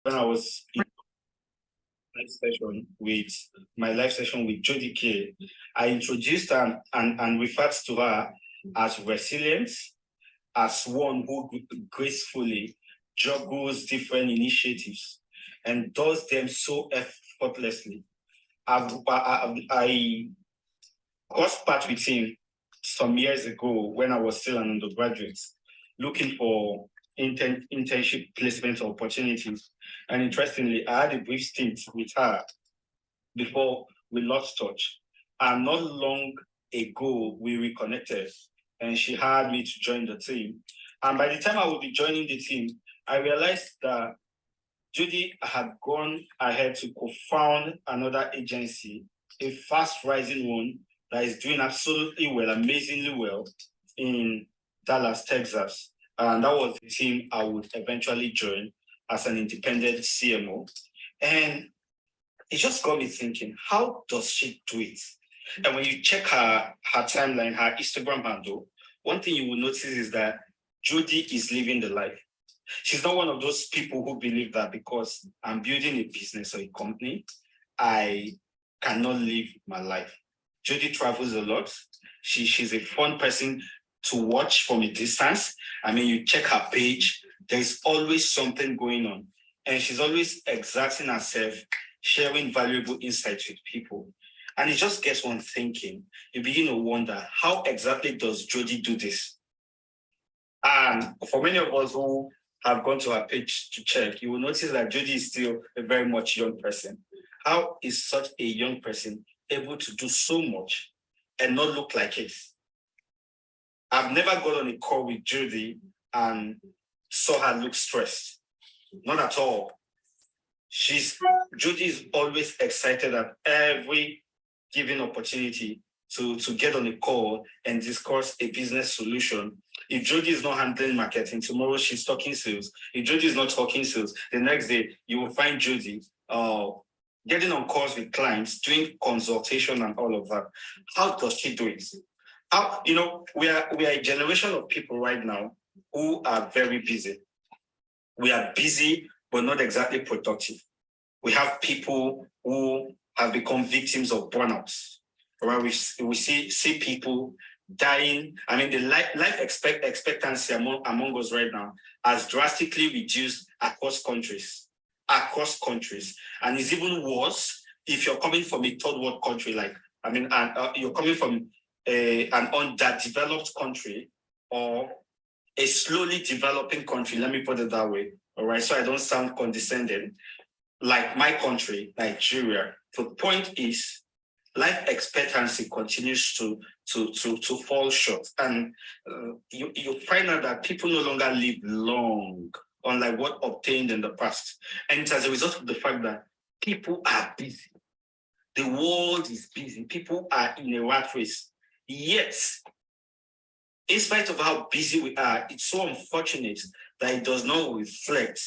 when I was in my live session with Jodi-Kay, I introduced her and referred to her as resilient, as one who gracefully juggles different initiatives and does them so effortlessly. I crossed paths with him some years ago when I was still an undergraduate, looking for internship placement opportunities. And interestingly, I had a brief stint with her before we lost touch. And not long ago, we reconnected and she hired me to join the team. And by the time I would be joining the team, I realized that Jodi had gone ahead to co-found another agency, a fast rising one that is doing absolutely well, amazingly well in Dallas, Texas. And that was the team I would eventually join as an independent CMO. And it just got me thinking, how does she do it? And when you check her timeline, her Instagram handle, one thing you will notice is that Jodi is living the life. She's not one of those people who believe that because I'm building a business or a company, I cannot live my life. Jodi travels a lot. She's a fun person to watch from a distance. I mean, you check her page, there's always something going on. And she's always exerting herself, sharing valuable insights with people. And it just gets one thinking. You begin to wonder, how exactly does Jodi do this? And for many of us who have gone to her page to check, you will notice that Jodi is still a very much young person. How is such a young person able to do so much and not look like it? I've never got on a call with Jodi and saw her look stressed. Not at all. Jodi is always excited at every given opportunity to get on a call and discuss a business solution. If Jodi is not handling marketing, tomorrow she's talking sales. If Jodi is not talking sales, the next day you will find Jodi getting on calls with clients, doing consultation and all of that. How does she do it? We are a generation of people right now who are very busy. We are busy, but not exactly productive. We have people who have become victims of burnouts. Right? We see people dying. I mean, the life expectancy among us right now has drastically reduced across countries. And it's even worse if you're coming from a third world country, you're coming from an underdeveloped country or a slowly developing country, let me put it that way, all right, so I don't sound condescending, like my country, Nigeria. The point is, life expectancy continues to fall short, and you find out that people no longer live long, unlike what obtained in the past. And it's as a result of the fact that people are busy. The world is busy. People are in a rat race. Yet, in spite of how busy we are, it's so unfortunate that it does not reflect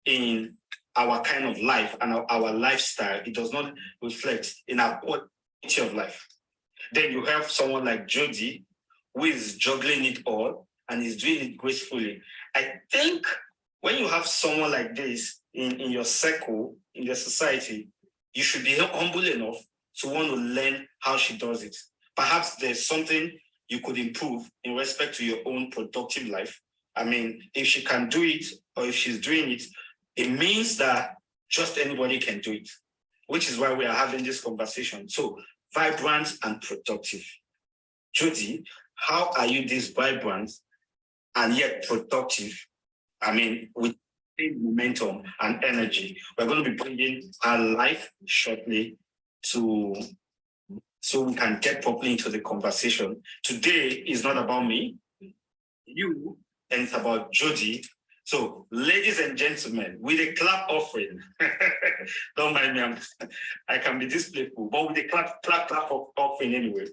in our kind of life and our lifestyle. It does not reflect in our quality of life. Then you have someone like Jodi, who is juggling it all and is doing it gracefully. I think when you have someone like this in your circle, in your society, you should be humble enough to want to learn how she does it. Perhaps there's something you could improve in respect to your own productive life. I mean, if she can do it or if she's doing it, it means that just anybody can do it, which is why we are having this conversation. So, vibrant and productive. Jodi, how are you this vibrant and yet productive? I mean, with momentum and energy. We're going to be bringing our life shortly so we can get properly into the conversation. Today is not about me, you, and it's about Jodi. So, ladies and gentlemen, with a clap offering, don't mind me, I can be this playful, but with a clap offering anyway,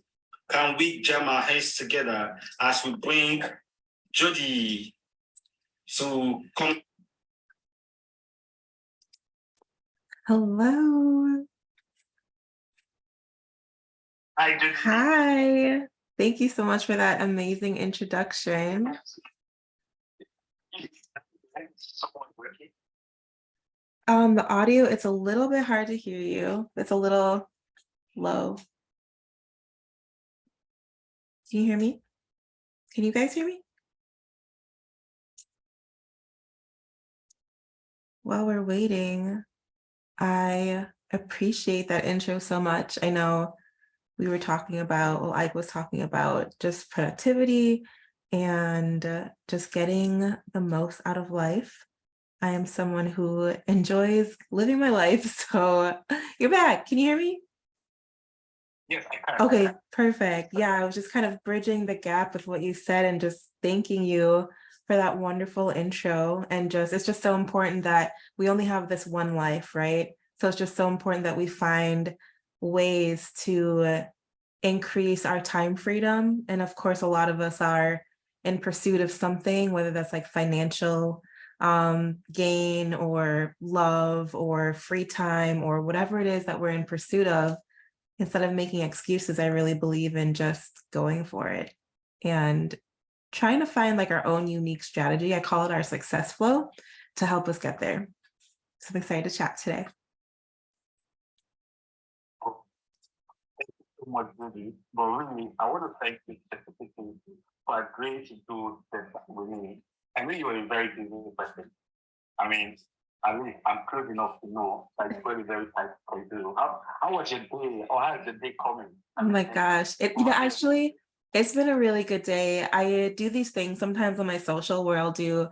can we jam our hands together as we bring Jodi? So, come. Hello. Hi. Thank you so much for that amazing introduction. The audio, it's a little bit hard to hear you. It's a little low. Can you hear me? Can you guys hear me? While we're waiting, I appreciate that intro so much. I know we were talking about, well, I was talking about just productivity and just getting the most out of life. I am someone who enjoys living my life. So you're back. Can you hear me? Yes, I can. Okay, perfect. Yeah, I was just kind of bridging the gap with what you said and just thanking you for that wonderful intro. And just, it's just so important that we only have this one life, right? So it's just so important that we find ways to increase our time freedom. And of course, a lot of us are in pursuit of something, whether that's like financial gain or love or free time or whatever it is that we're in pursuit of. Instead of making excuses, I really believe in just going for it and trying to find like our own unique strategy. I call it our success flow to help us get there. So I'm excited to chat today. So much, Jodi. But really, I want to thank you specifically for agreeing to do this with me. I know you are a very busy person. I mean, I'm close enough to know that it's very, very tight for you. How was your day, or how is the day coming? Oh my gosh. Actually, it's been a really good day. I do these things sometimes on my social where I'll do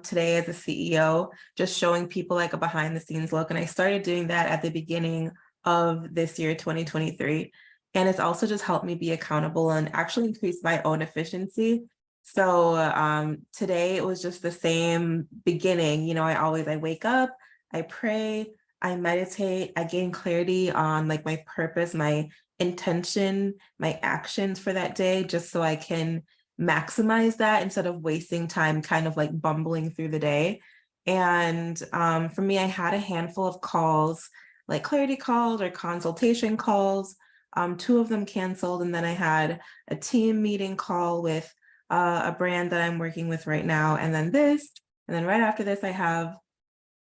today as a CEO, just showing people like a behind the scenes look. And I started doing that at the beginning of this year, 2023. And it's also just helped me be accountable and actually increase my own efficiency. So today it was just the same beginning. You know, I wake up, I pray, I meditate, I gain clarity on like my purpose, my intention, my actions for that day, just so I can maximize that instead of wasting time kind of like bumbling through the day. And for me, I had a handful of calls, like clarity calls or consultation calls. Two of them canceled, and then I had a team meeting call with a brand that I'm working with right now, and then this, and then right after this, I have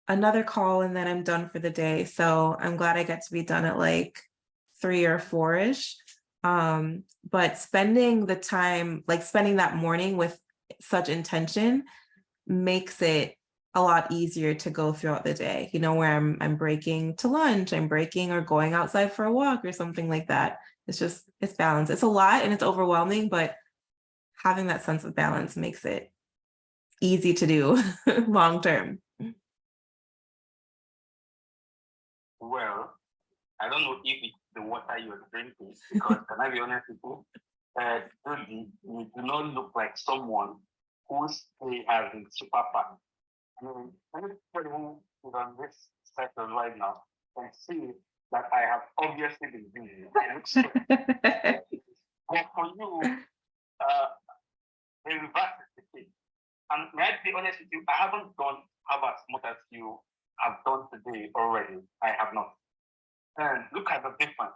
another call, and then I'm done for the day. So I'm glad I get to be done at like 3 or 4-ish. But spending the time, like spending that morning with such intention makes it a lot easier to go throughout the day, you know, where I'm breaking to lunch, I'm breaking or going outside for a walk or something like that. It's balanced. It's a lot and it's overwhelming, but having that sense of balance makes it easy to do long term. Well, I don't know if it's the water you're drinking, because can I be honest with you? Jodi, you do not look like someone whose day has been super fun. I mean, anybody who is on this session right now can see that I have obviously been busy. I look so. But for you, the reverse is the case. And may I be honest with you, I haven't done half as much as you have done today already. I have not. And look at the difference.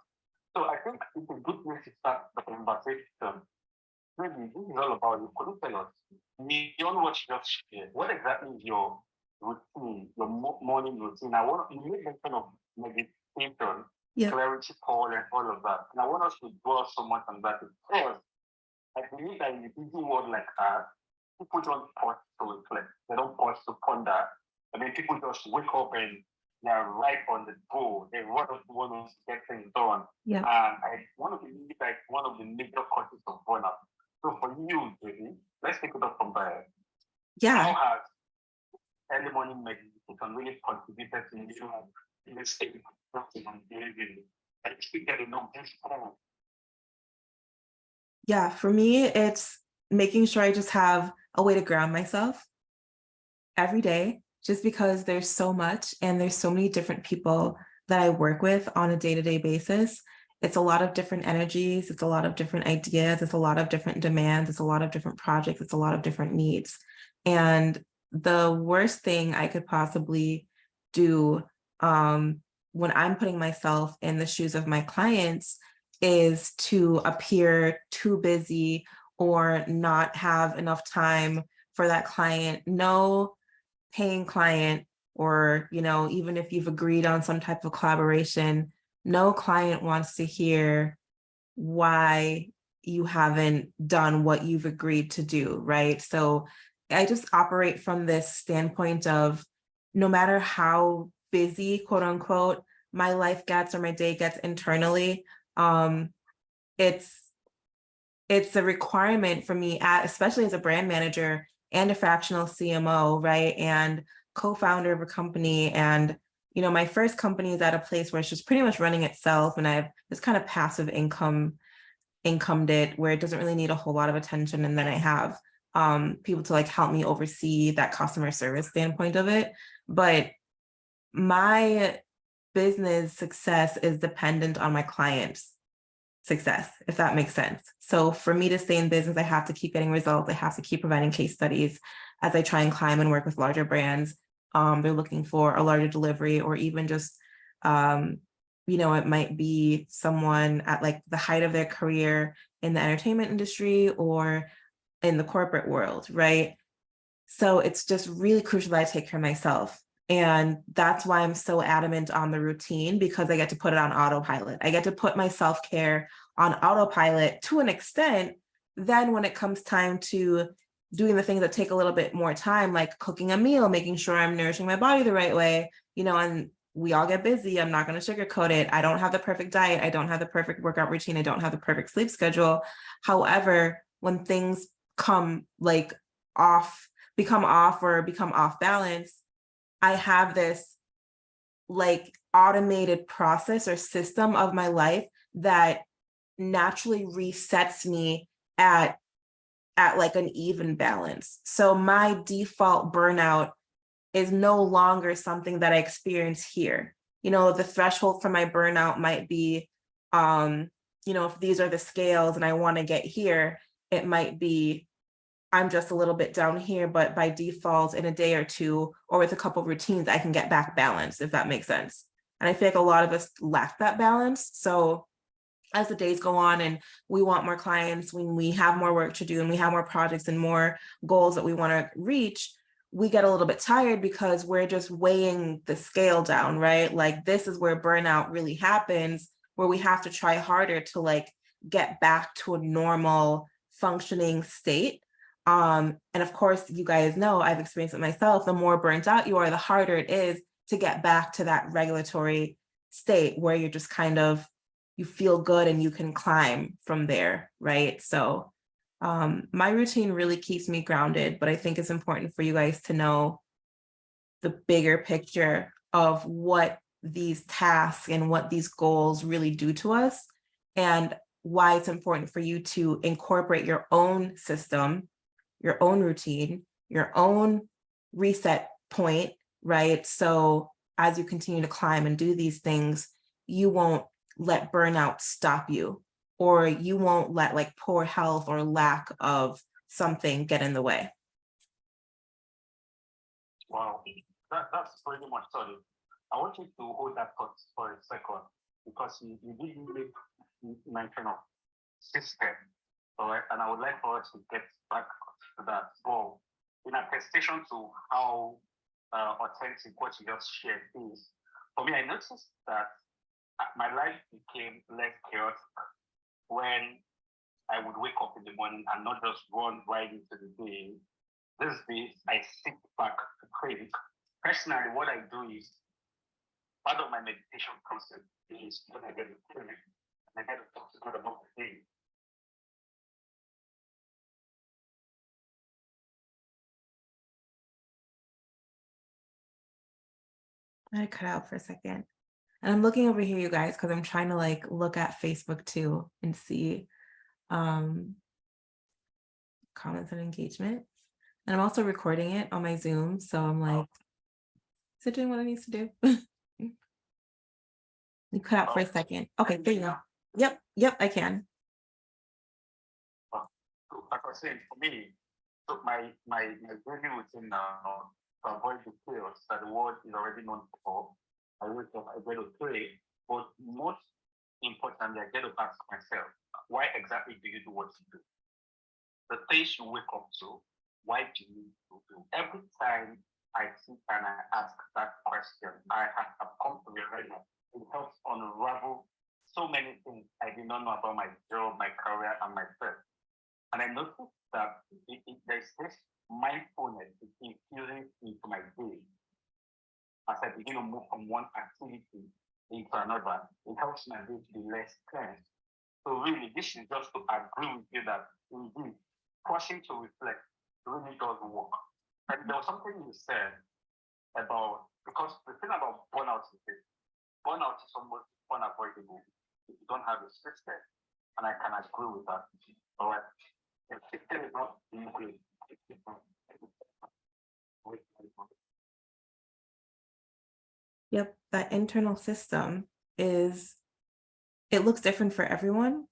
So I think it's a good place to start the conversation. Maybe this is all about you. Could you tell us, beyond what you just shared, what exactly is your routine, your morning routine? I want you made mention of meditation, Yeah. clarity call, and all of that. And I want us to dwell so much on that because I believe that in a busy world like ours, people don't pause to reflect. They don't pause to ponder. I mean, people just wake up and they're right on the go. They want to get things done. Yeah. And I want to believe like one of the major causes of burnout. So for you, Jodi, let's take it up from there. Yeah. How has early morning meditation really contributed to you in this state of behavior? I think that this call. Yeah, for me, it's making sure I just have a way to ground myself every day, just because there's so much and there's so many different people that I work with on a day-to-day basis. It's a lot of different energies, it's a lot of different ideas, it's a lot of different demands, it's a lot of different projects, it's a lot of different needs. And the worst thing I could possibly do when I'm putting myself in the shoes of my clients is to appear too busy or not have enough time for that client. No paying client or, even if you've agreed on some type of collaboration, no client wants to hear why you haven't done what you've agreed to do, right? So I just operate from this standpoint of no matter how busy, quote unquote, my life gets or my day gets internally, it's a requirement for me, especially as a brand manager and a fractional CMO, right? And co-founder of a company. And, my first company is at a place where it's just pretty much running itself. And I have this kind of passive incomed it where it doesn't really need a whole lot of attention. And then I have people to help me oversee that customer service standpoint of it. But my business success is dependent on my clients' success, if that makes sense. So for me to stay in business, I have to keep getting results. I have to keep providing case studies as I try and climb and work with larger brands. They're looking for a larger delivery, or even just, it might be someone at the height of their career in the entertainment industry or in the corporate world, right? So it's just really crucial that I take care of myself. And that's why I'm so adamant on the routine, because I get to put it on autopilot. I get to put my self-care on autopilot to an extent. Then when it comes time to doing the things that take a little bit more time, like cooking a meal, making sure I'm nourishing my body the right way, and we all get busy. I'm not going to sugarcoat it. I don't have the perfect diet. I don't have the perfect workout routine. I don't have the perfect sleep schedule. However, when things become off balance, I have this automated process or system of my life that naturally resets me at an even balance. So my default burnout is no longer something that I experience here. The threshold for my burnout might be, if these are the scales and I want to get here, it might be I'm just a little bit down here, but by default, in a day or two, or with a couple of routines, I can get back balanced, if that makes sense. And I feel like a lot of us lack that balance. So as the days go on and we want more clients, when we have more work to do and we have more projects and more goals that we want to reach, we get a little bit tired because we're just weighing the scale down, right? This is where burnout really happens, where we have to try harder to get back to a normal functioning state. And of course, you guys know, I've experienced it myself, the more burnt out you are, the harder it is to get back to that regulatory state where you're just you feel good and you can climb from there, right? So my routine really keeps me grounded, but I think it's important for you guys to know the bigger picture of what these tasks and what these goals really do to us, and why it's important for you to incorporate your own system, your own routine, your own reset point, right? So as you continue to climb and do these things, you won't let burnout stop you, or you won't let poor health or lack of something get in the way. Wow, that's pretty much solid. I want you to hold that thought for a second, because you did make mention of system, all right? And I would like for us to get back to that. Well, in attestation to how authentic what you just shared is, for me, I noticed that my life became less chaotic when I would wake up in the morning and not just run right into the day. These days, I sit back to think. Personally, what I do is, part of my meditation concept is when I get a prayer, and I get to talk to God about the day. I cut out for a second. And I'm looking over here, you guys, because I'm trying to look at Facebook too and see comments and engagement. And I'm also recording it on my Zoom. So I'm is it doing what it needs to do? You cut out for a second. Okay, there you go. Yep, I can. So, like I was saying, for me, so my daily routine now, to avoid the chaos that the world is already known for, I wake up, I get to pray, but most importantly, I get to ask myself, why exactly do you do what you do? The things you wake up to, why do you do? Every time I sit and I ask that question, I have come to realize that it helps unravel so many things I did not know about my job, my career, and myself. And I noticed that there's this mindfulness it infuses into my day as I begin to move from one activity into another. It helps my day to be less tense. So really, this is just to agree with you that indeed, forcing to reflect really does work. And there was something you said about, because the thing about burnout is this, burnout is almost unavoidable if you don't have a system. And I can agree with that. All right. The system is not easy. Yep, that internal system is, it looks different for everyone.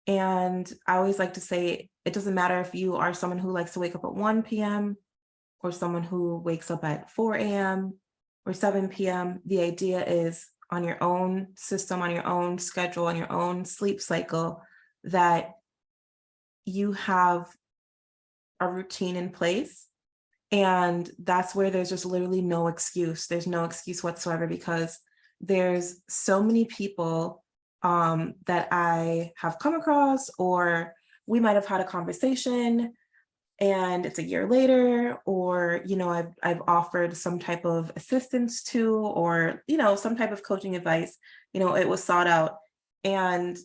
And I always like to say, it doesn't matter if you are someone who likes to wake up at 1 p.m. or someone who wakes up at 4 a.m. or 7 p.m. The idea is on your own system, on your own schedule, on your own sleep cycle, that you have a routine in place. And that's where there's just literally no excuse. There's no excuse whatsoever, because there's so many people that I have come across, or we might have had a conversation and it's a year later, or, you know, I've offered some type of assistance to, or, you know, some type of coaching advice, you know, it was sought out, and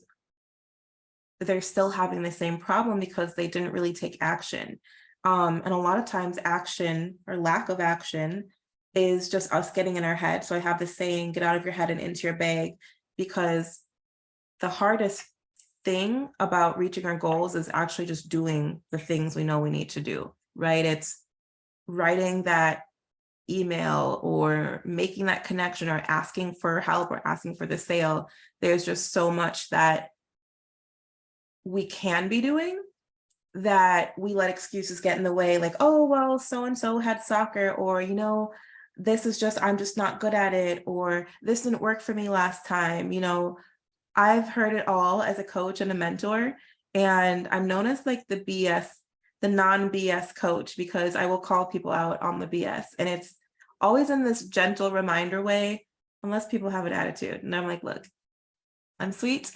they're still having the same problem because they didn't really take action. And a lot of times action or lack of action is just us getting in our head. So I have this saying, get out of your head and into your bag, because the hardest thing about reaching our goals is actually just doing the things we know we need to do, right? It's writing that email or making that connection or asking for help or asking for the sale. There's just so much that we can be doing that we let excuses get in the way, like, oh, well, so-and-so had soccer, or, you know, this is just, I'm just not good at it, or this didn't work for me last time. You know, I've heard it all as a coach and a mentor, and I'm known as like the BS, the non-BS coach, because I will call people out on the BS, and it's always in this gentle reminder way, unless people have an attitude. And I'm like, look, I'm sweet,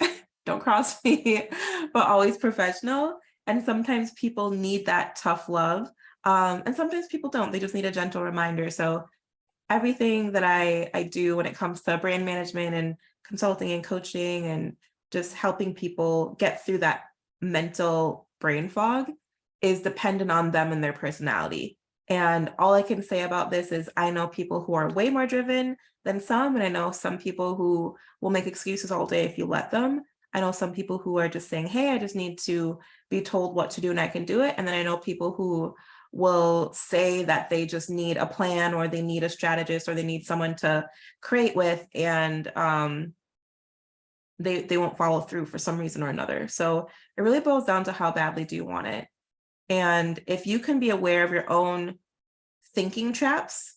don't cross me, but always professional. And sometimes people need that tough love. And sometimes people don't, they just need a gentle reminder. So everything that I do when it comes to brand management and consulting and coaching and just helping people get through that mental brain fog is dependent on them and their personality. And all I can say about this is I know people who are way more driven than some, and I know some people who will make excuses all day if you let them. I know some people who are just saying, hey, I just need to be told what to do and I can do it. And then I know people who will say that they just need a plan, or they need a strategist, or they need someone to create with, and they won't follow through for some reason or another. So it really boils down to how badly do you want it. And if you can be aware of your own thinking traps,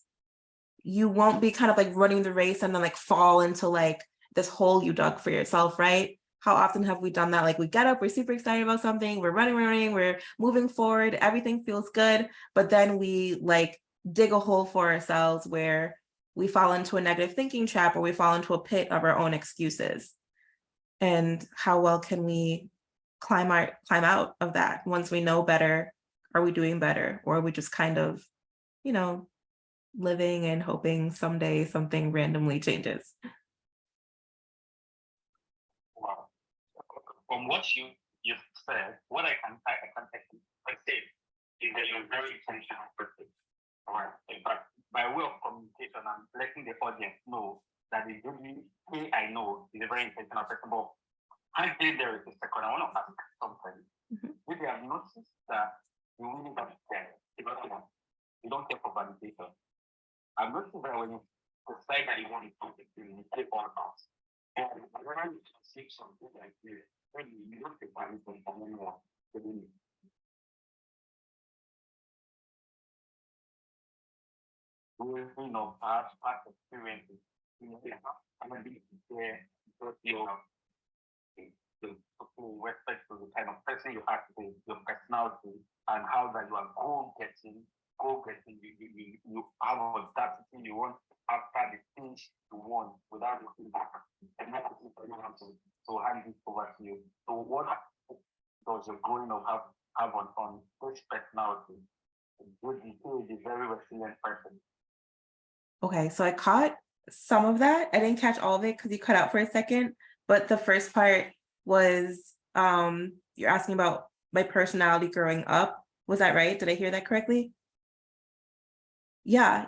you won't be kind of like running the race and then like fall into like this hole you dug for yourself, right? How often have we done that? Like we get up, we're super excited about something, we're running, we're moving forward, everything feels good, but then we like dig a hole for ourselves where we fall into a negative thinking trap, or we fall into a pit of our own excuses. And how well can we climb out of that once we know better? Are we doing better, or are we just kind of, you know, living and hoping someday something randomly changes? Wow. From what you've said, what I can say is that you're very intentional person. All right. In fact, by way of communication, I'm letting the audience know that the Jodi-Kay I know is a very intentional person. But I think there is a second. I want to ask something. Maybe I've noticed that you really don't care. You don't care for validation. I've noticed that when you decide that you want to do something, you take all out. And when you see something like this, when you don't take validation from anyone, you know, past experiences, you know, I'm going to be there because you to respect to the kind of person you are to be, your personality, and how that you are goal getting go-getting, you have audacity, you want after the things you want without looking back and not looking for anyone to hand it over to you. So what does your growing up have on this personality? Jodi-Kay is a very resilient person. Okay, so I caught some of that. I didn't catch all of it because you cut out for a second, but the first part was you're asking about my personality growing up. Was that right? Did I hear that correctly? Yeah.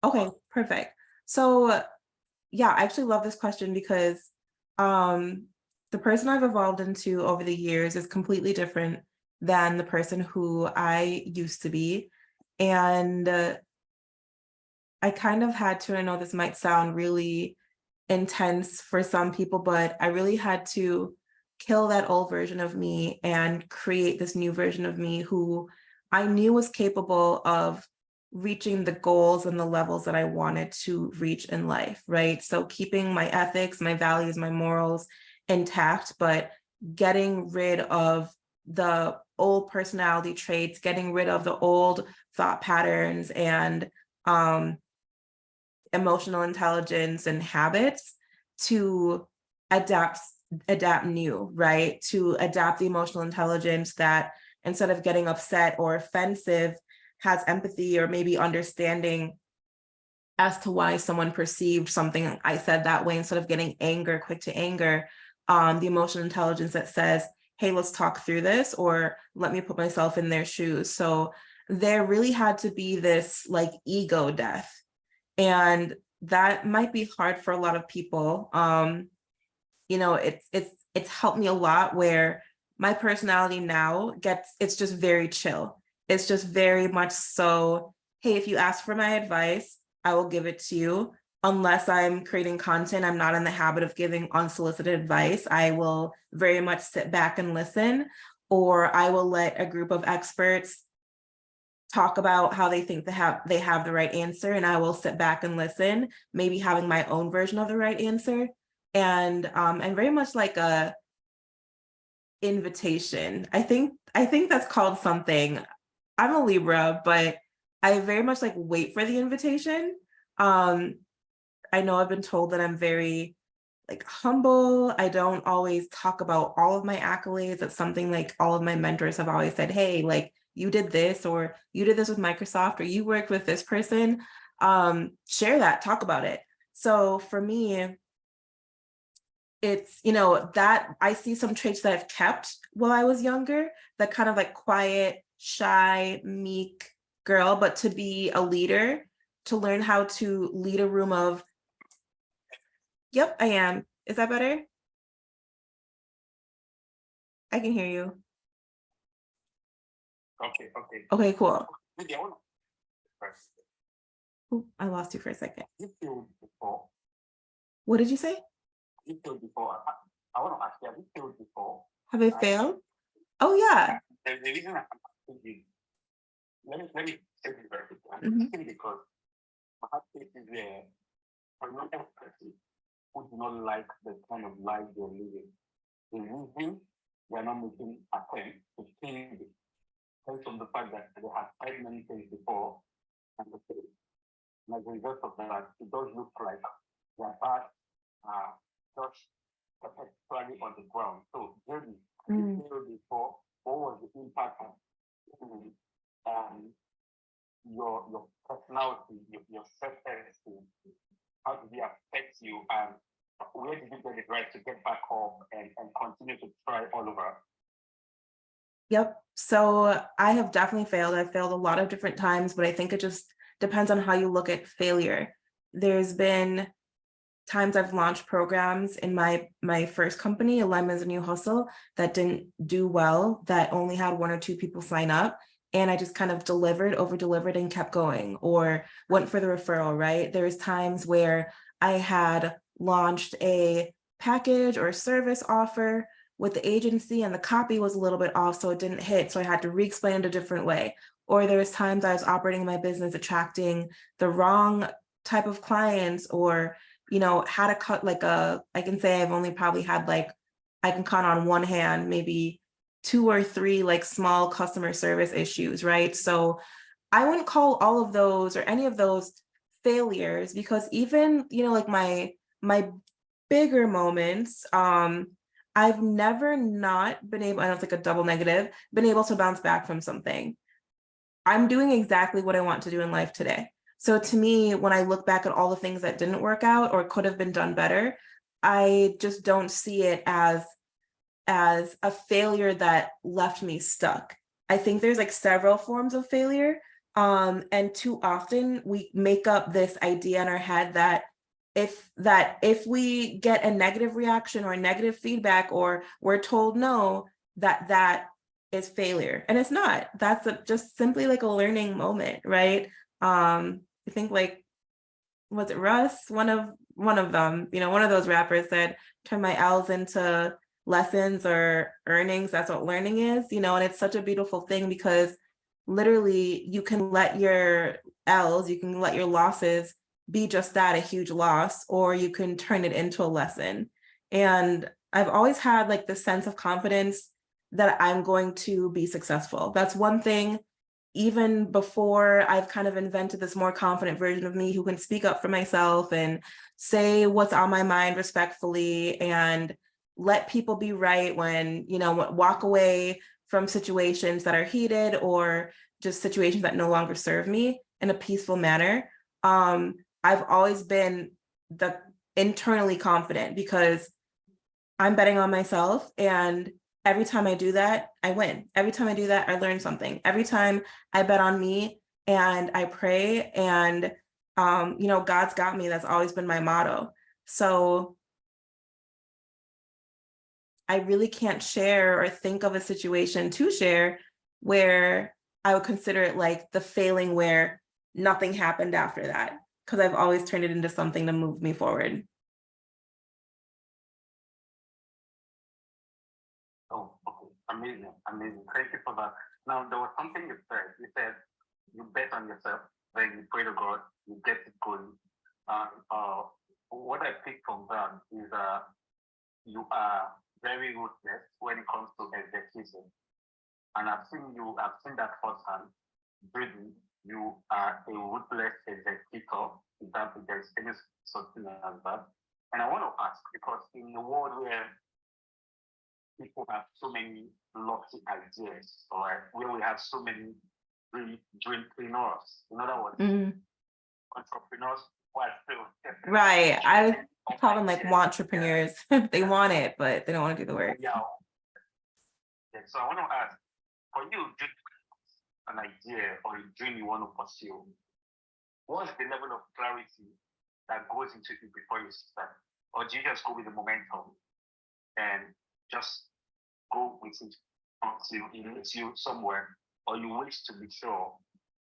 Okay, perfect. So yeah, I actually love this question because the person I've evolved into over the years is completely different than the person who I used to be. And I kind of had to, I know this might sound really intense for some people, but I really had to kill that old version of me and create this new version of me who I knew was capable of reaching the goals and the levels that I wanted to reach in life, right? So keeping my ethics, my values, my morals intact, but getting rid of the old personality traits, getting rid of the old thought patterns and emotional intelligence and habits to adapt new, right? To adapt the emotional intelligence that instead of getting upset or offensive, has empathy or maybe understanding as to why someone perceived something I said that way, instead of getting anger, quick to anger, the emotional intelligence that says, hey, let's talk through this, or let me put myself in their shoes. So there really had to be this like ego death. And that might be hard for a lot of people. You know, it's helped me a lot where my personality now it's just very chill. It's just very much so, hey, if you ask for my advice, I will give it to you. Unless I'm creating content, I'm not in the habit of giving unsolicited advice. I will very much sit back and listen, or I will let a group of experts talk about how they think they have the right answer, and I will sit back and listen, maybe having my own version of the right answer. And very much like a invitation. I think that's called something. I'm a Libra, but I very much like wait for the invitation. I know I've been told that I'm very like humble. I don't always talk about all of my accolades. It's something like all of my mentors have always said, hey, like you did this, or you did this with Microsoft, or you worked with this person. Share that, talk about it. So for me, it's, you know, that I see some traits that I've kept while I was younger, that kind of like quiet, shy, meek girl, but to be a leader, to learn how to lead a room of, yep, I am. Is that better? I can hear you. Okay. Okay, cool. Maybe I want to first. Ooh, I lost you for a second. You failed before. What did you say? You failed before. I want to ask you, have you failed before? Have I failed? Oh yeah. The reason I'm asking you, let me say this very quickly. I'm Mhm. asking because my heart is there for not every person who do not like the kind of life they're living. The reason they're not making attempts to change it comes from the fact that they have tried many things before and they failed. And as a result of that, it does look like their path just perpetually on the ground. So, Jodi, you failed before. What was the impact on your personality, your self-esteem? How did it affect you, and where did you get it right to get back home and continue to try all over? Yep. So I have definitely failed. I've failed a lot of different times, but I think it just depends on how you look at failure. There's been times I've launched programs in my first company, Align as a New Hustle, that didn't do well, that only had 1 or 2 people sign up. And I just kind of over delivered and kept going, or went for the referral, right? There's times where I had launched a package or service offer with the agency and the copy was a little bit off, so it didn't hit. So I had to re-explain it a different way. Or there was times I was operating my business, attracting the wrong type of clients, or, you know, had a cut like I can say I've only probably had like, I can count on one hand, maybe 2 or 3 like small customer service issues, right? So I wouldn't call all of those or any of those failures, because even, like my bigger moments, I've never not been able, I know it's like a double negative, been able to bounce back from something. I'm doing exactly what I want to do in life today. So to me, when I look back at all the things that didn't work out or could have been done better, I just don't see it as a failure that left me stuck. I think there's like several forms of failure. And too often we make up this idea in our head that if we get a negative reaction or negative feedback, or we're told no, that is failure. And it's not. That's just simply like a learning moment, right? I think like, was it Russ? One of them, one of those rappers said, turn my L's into lessons or earnings. That's what learning is, and it's such a beautiful thing, because literally you can let your L's, you can let your losses be just that, a huge loss, or you can turn it into a lesson. And I've always had like the sense of confidence that I'm going to be successful. That's one thing. Even before I've kind of invented this more confident version of me who can speak up for myself and say what's on my mind respectfully and let people be right when, walk away from situations that are heated or just situations that no longer serve me in a peaceful manner. I've always been the internally confident, because I'm betting on myself, and every time I do that, I win. Every time I do that, I learn something. Every time I bet on me and I pray and, God's got me. That's always been my motto. So I really can't share or think of a situation to share where I would consider it like the failing where nothing happened after that, because I've always turned it into something to move me forward. Oh, okay. Amazing. Amazing. Thank you for that. Now, there was something you said. You said you bet on yourself, then you pray to God, you get it going. What I picked from that is you are very ruthless when it comes to execution. And I've seen that firsthand. Jodi, you are a ruthless executor, if there's any such thing as that. And I want to ask, because in the world where people have so many lofty ideas, all right, where we have so many dreampreneurs, in other words, entrepreneurs who are still Right. I call them like wantrepreneurs. They want it, but they don't want to do the work. Yeah. So I want to ask, for you, an idea or a dream you want to pursue, what's the level of clarity that goes into it before you start? Or do you just go with the momentum and just go with it until it leads you somewhere, or you wait to be sure?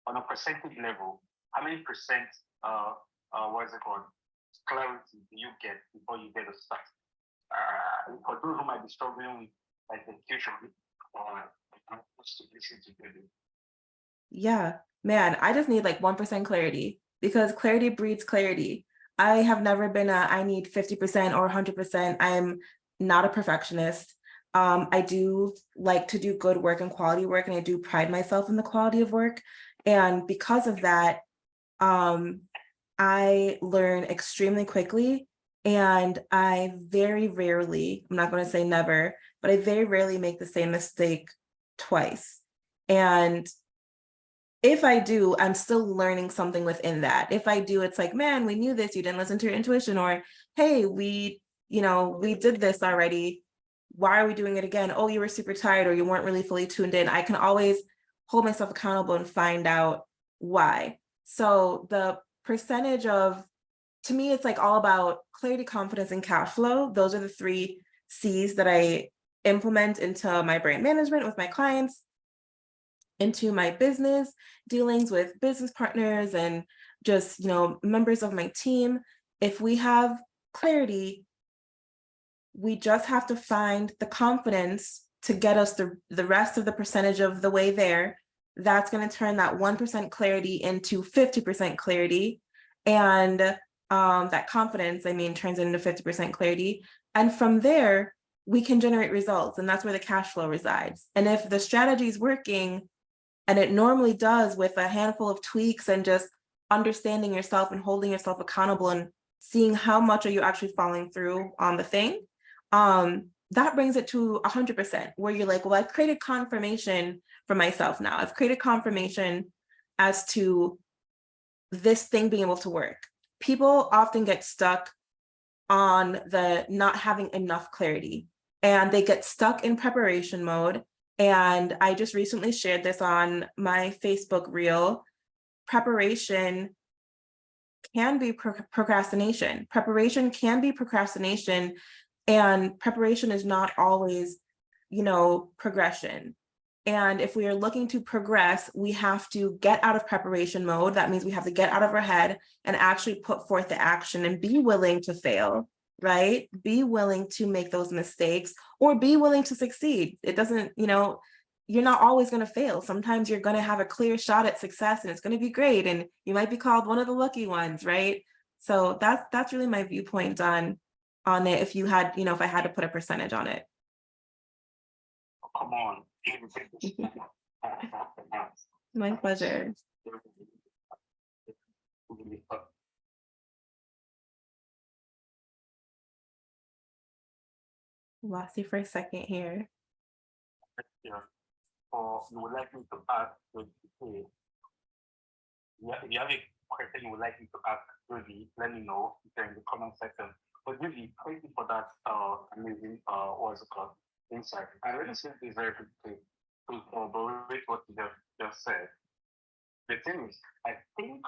On a percentage level, how many percent what is it called, clarity do you get before you get a start? For those who might be struggling with execution, what's to listen to you? Yeah, man, I just need like 1% clarity, because clarity breeds clarity. I have never been I need 50% or 100%. I'm not a perfectionist. I do like to do good work and quality work, and I do pride myself in the quality of work. And because of that, I learn extremely quickly, and I very rarely, I'm not going to say never, but I very rarely make the same mistake twice. And if I do, I'm still learning something within that. If I do, it's like, man, we knew this, you didn't listen to your intuition, or, hey, we did this already. Why are we doing it again? Oh, you were super tired, or you weren't really fully tuned in. I can always hold myself accountable and find out why. So the percentage of, to me, it's like all about clarity, confidence, and cash flow. Those are the 3 C's that I implement into my brand management with my clients, into my business dealings with business partners and just, members of my team. If we have clarity, we just have to find the confidence to get us the rest of the percentage of the way there. That's going to turn that 1% clarity into 50% clarity. And that confidence, turns into 50% clarity. And from there, we can generate results, and that's where the cash flow resides. And if the strategy is working, and it normally does with a handful of tweaks and just understanding yourself and holding yourself accountable and seeing how much are you actually following through on the thing, that brings it to 100%, where you're like, well, I've created confirmation for myself now. I've created confirmation as to this thing being able to work. People often get stuck on the not having enough clarity, and they get stuck in preparation mode. And I just recently shared this on my Facebook reel. Preparation can be procrastination. Preparation can be procrastination, and preparation is not always, progression. And if we are looking to progress, we have to get out of preparation mode. That means we have to get out of our head and actually put forth the action and be willing to fail, right? Be willing to make those mistakes, or be willing to succeed. It doesn't, you're not always going to fail. Sometimes you're going to have a clear shot at success and it's going to be great. And you might be called one of the lucky ones, right? So that's really my viewpoint on it. If you had, if I had to put a percentage on it. Come on. My pleasure. Lost you for a second here. Yeah. Or you would like me to ask Jodi-Kay? If you have a question you would like me to ask Jodi, let me know in the comment section. But Jodi, thank you for that amazing what's it called, insight. I really think it's very good to corroborate what you just said. The thing is, I think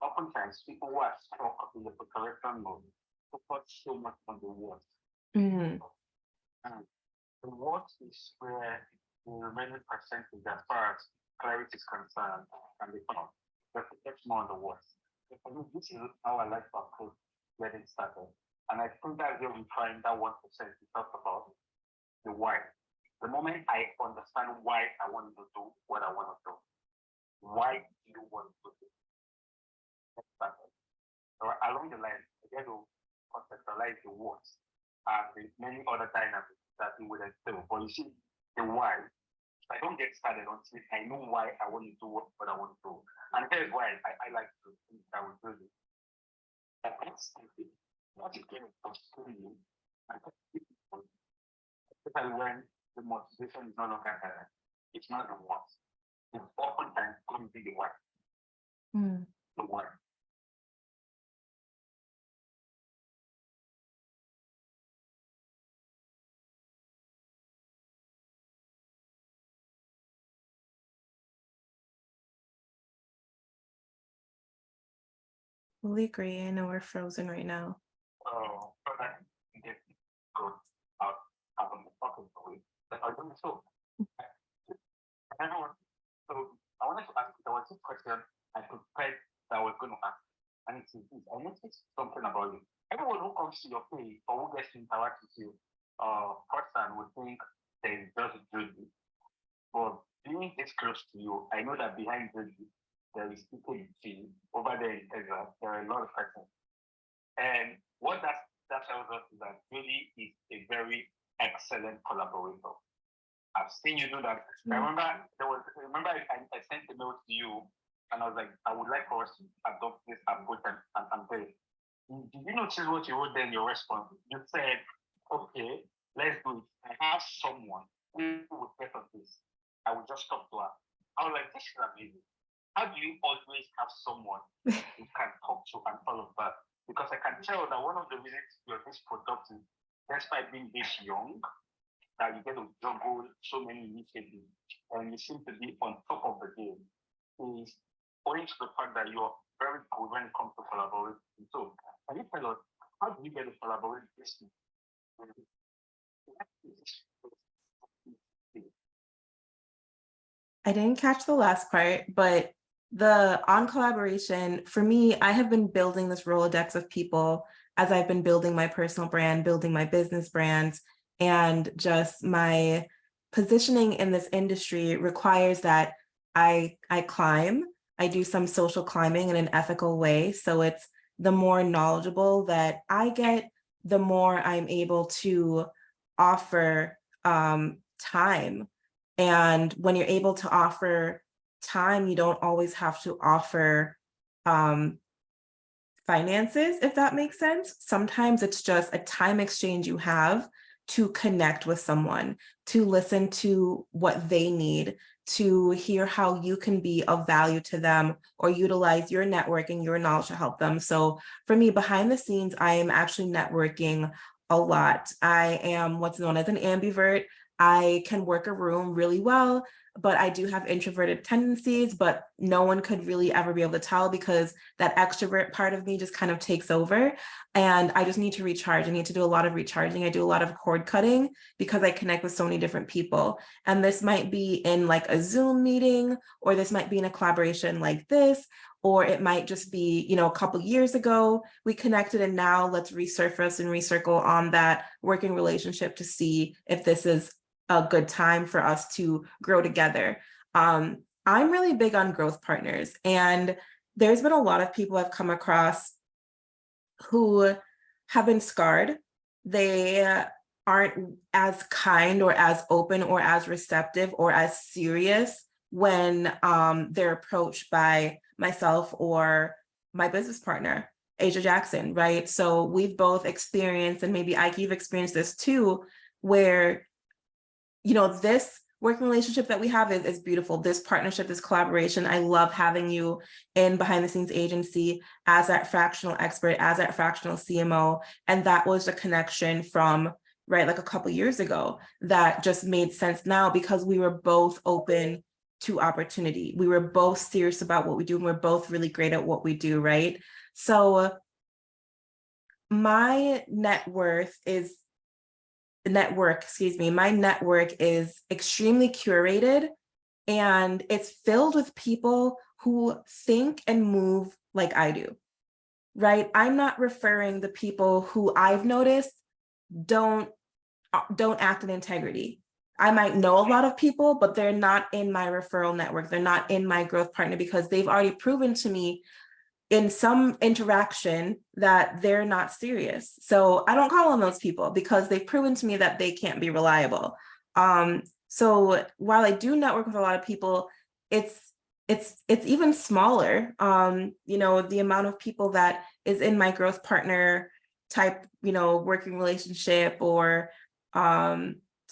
oftentimes people who are stuck in the preparation mode focus so much on the what. Mm-hmm. And the what is where the remaining percentage, as far as clarity is concerned, can be found. But focus more on the what. For me, this is how I like to approach getting started. And I think that's where we find that 1% we talked about, the why. The moment I understand why I want to do what I want to do, why do you want to do? So along the line, I get to conceptualize the what and the many other dynamics that it would entail. But you see, the why, I don't get started until I know why I want to do what I want to do. And here's why I like to think that we do this. That instantly, what is going to pursue you, especially when the motivation is no longer there. It's not the what. It's oftentimes going to be the why. The why. Totally agree. I know we're frozen right now. Oh, okay. Get good out on the pocket away. But I don't so. Everyone, so I wanted to ask, there was this question I prepared that I was going to ask. And it's this. I noticed something about you. Everyone who comes to your page or who gets to interact with you, person would think there is just Jodi. But being this close to you, I know that behind Jodi, there is people you see. Over there in Texas, there are a lot of persons. And what that tells us is that Jodi is a very excellent collaborator. I've seen you do that. I remember I sent a note to you and I was like, I would like for us to adopt this approach and say, did you notice what you wrote there in your response? You said, okay, let's do it. I have someone who will get on this. I will just talk to her. I was like, this is amazing. How do you always have someone you can talk to and all of that? Because I can tell that one of the reasons you're this productive, despite being this young, that you get to juggle so many initiatives and you seem to be on top of the game, is owing to the fact that you're very good when it comes to collaboration. So, can you tell us, how do you get to collaborate with this team? I didn't catch the last part, but the on collaboration, for me, I have been building this Rolodex of people as I've been building my personal brand, building my business brands, and just my positioning in this industry requires that I climb. I do some social climbing in an ethical way. So it's the more knowledgeable that I get, the more I'm able to offer time. And when you're able to offer time, you don't always have to offer finances, if that makes sense. Sometimes it's just a time exchange you have to connect with someone, to listen to what they need, to hear how you can be of value to them or utilize your network and your knowledge to help them. So for me, behind the scenes, I am actually networking a lot. I am what's known as an ambivert. I can work a room really well, but I do have introverted tendencies, but no one could really ever be able to tell because that extrovert part of me just kind of takes over. And I just need to recharge. I need to do a lot of recharging. I do a lot of cord cutting because I connect with so many different people. And this might be in like a Zoom meeting, or this might be in a collaboration like this, or it might just be, you know, a couple years ago we connected and now let's resurface and recircle on that working relationship to see if this is a good time for us to grow together. I'm really big on growth partners, and there's been a lot of people I've come across who have been scarred. They aren't as kind or as open or as receptive or as serious when they're approached by myself or my business partner, Asia Jackson, right? So we've both experienced, and maybe Ike, you've experienced this too, where, you know, this working relationship that we have is beautiful. This partnership, this collaboration, I love having you in behind the scenes agency as that fractional expert, as that fractional CMO. And that was a connection from, right, like a couple years ago that just made sense now because we were both open to opportunity. We were both serious about what we do, and we're both really great at what we do, right? So my network is extremely curated, and it's filled with people who think and move like I do, right? I'm not referring the people who I've noticed don't act in integrity. I might know a lot of people, but they're not in my referral network. They're not in my growth partner because they've already proven to me in some interaction that they're not serious. So I don't call on those people because they've proven to me that they can't be reliable. So while I do network with a lot of people, it's even smaller. You know, the amount of people that is in my growth partner type, you know, working relationship, or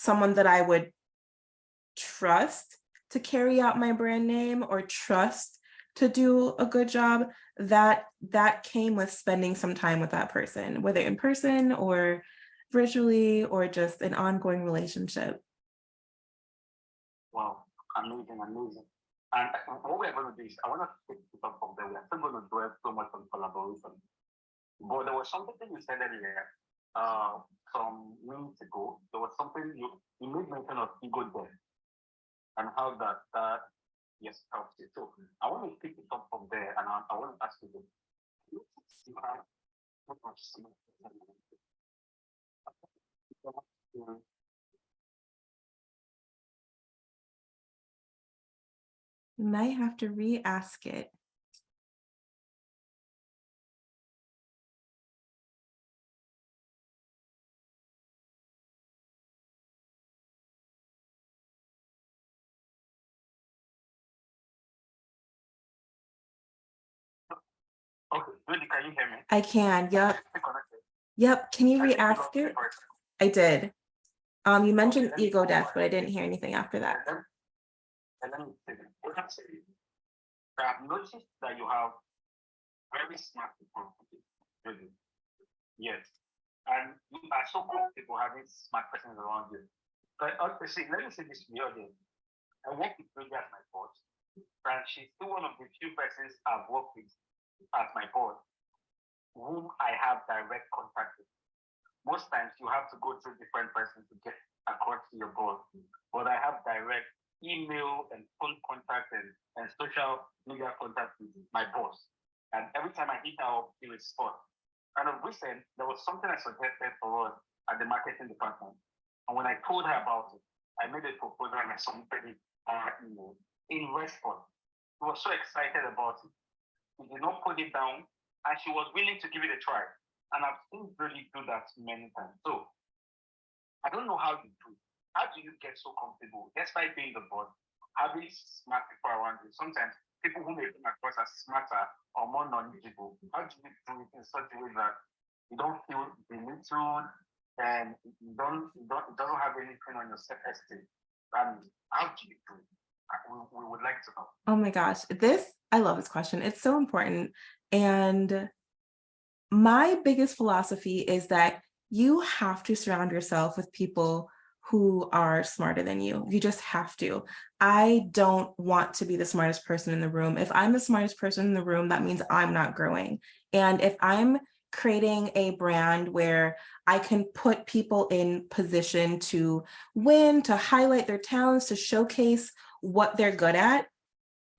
someone that I would trust to carry out my brand name or trust to do a good job, that came with spending some time with that person, whether in person or virtually or just an ongoing relationship. Wow, amazing, amazing. And what we're going to do is, I want to take it up from there. We're still going to dwell so much on collaboration. But there was something you said earlier, some minutes ago. There was something you made mention of ego death and how that yes helps you. So I want to pick it up from there, and I want to ask you this. You have so much You might have to re-ask it. Okay, Jodi, can you hear me? I can, yep. Yep, can you re-ask it? I did. You mentioned ego death, but I didn't hear anything after that. And let me say, I've noticed that you have very smart people. Really. Yes. And you are so comfortable having smart persons around you. But see, let me say this to the audience. I work with Jodi as my boss, and she's still one of the few persons I've worked with as my boss whom I have direct contact with. Most times you have to go through different persons to get across to your boss, but I have direct email and phone contact and social media contact with my boss. And every time I hit out, he responds. And of recent, there was something I suggested for us at the marketing department. And when I told her about it, I made a proposal and I submitted it on her email. In response, she was so excited about it. She did not put it down, and she was willing to give it a try. And I've seen really do that many times. So I don't know how you do. How do you get so comfortable, despite being the boss, having smart people around you? Sometimes people who may come across as smarter or more knowledgeable, how do you do it in such a way that you don't feel belittled and it doesn't have anything on your self-esteem? How do you do it? We would like to know. Oh my gosh, I love this question. It's so important. And my biggest philosophy is that you have to surround yourself with people who are smarter than you. You just have to. I don't want to be the smartest person in the room. If I'm the smartest person in the room, that means I'm not growing. And if I'm creating a brand where I can put people in position to win, to highlight their talents, to showcase what they're good at,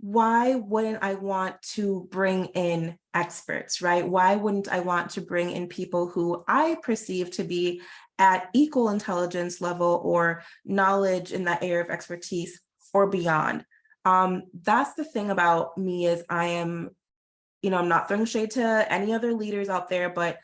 why wouldn't I want to bring in experts, right? Why wouldn't I want to bring in people who I perceive to be at equal intelligence level or knowledge in that area of expertise or beyond? That's the thing about me is I am, I'm not throwing shade to any other leaders out there, but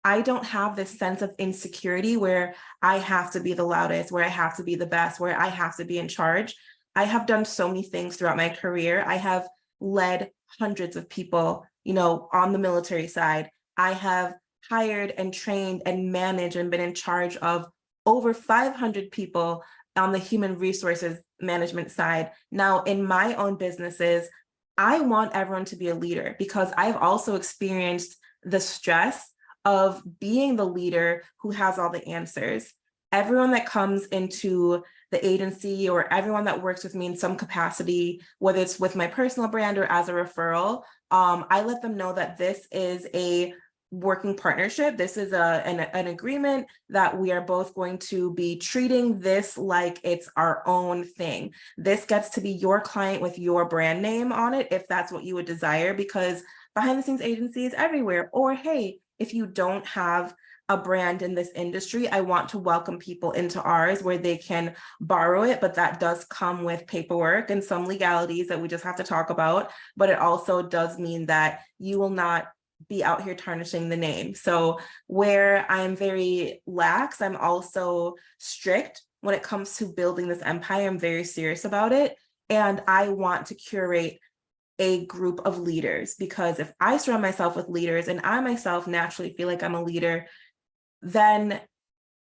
I don't have this sense of insecurity where I have to be the loudest, where I have to be the best, where I have to be in charge. I have done so many things throughout my career. I have led hundreds of people, on the military side. I have hired and trained and managed and been in charge of over 500 people on the human resources management side. Now, in my own businesses, I want everyone to be a leader because I've also experienced the stress of being the leader who has all the answers. Everyone that comes into the agency or everyone that works with me in some capacity, whether it's with my personal brand or as a referral, I let them know that this is a working partnership. This is an agreement that we are both going to be treating this like it's our own thing. This gets to be your client with your brand name on it, if that's what you would desire, because behind the scenes agency is everywhere. Or hey, if you don't have a brand in this industry, I want to welcome people into ours where they can borrow it, but that does come with paperwork and some legalities that we just have to talk about. But it also does mean that you will not be out here tarnishing the name. So where I'm very lax, I'm also strict when it comes to building this empire. I'm very serious about it. And I want to curate a group of leaders, because if I surround myself with leaders and I myself naturally feel like I'm a leader, then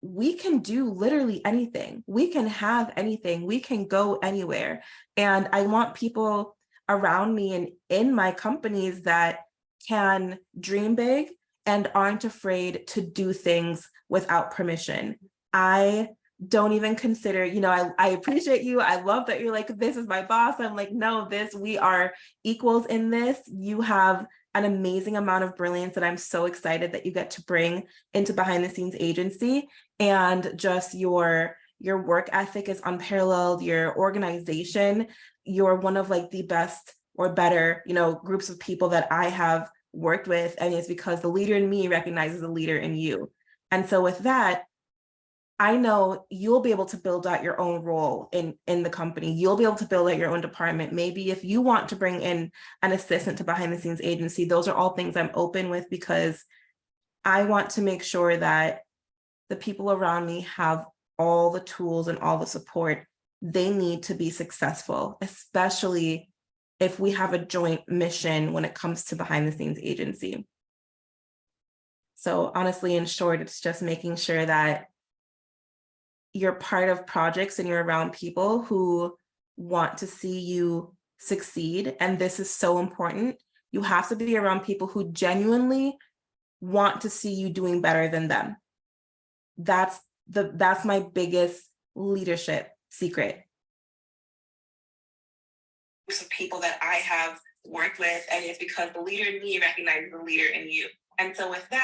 we can do literally anything. We can have anything. We can go anywhere. And I want people around me and in my companies that can dream big and aren't afraid to do things without permission. I don't even consider, I appreciate you. I love that you're like, this is my boss. I'm like, no, we are equals in this. You have an amazing amount of brilliance that I'm so excited that you get to bring into behind the scenes agency. And just your work ethic is unparalleled. Your organization, you're one of like the best or better, groups of people that I have worked with. And it's because the leader in me recognizes the leader in you. And so with that, I know you'll be able to build out your own role in the company. You'll be able to build out your own department. Maybe if you want to bring in an assistant to behind the scenes agency, those are all things I'm open with, because I want to make sure that the people around me have all the tools and all the support they need to be successful, especially if we have a joint mission when it comes to behind the scenes agency. So honestly, in short, it's just making sure that you're part of projects and you're around people who want to see you succeed. And this is so important. You have to be around people who genuinely want to see you doing better than them. That's my biggest leadership secret. Some people that I have worked with, and it's because the leader in me recognizes the leader in you. And so with that,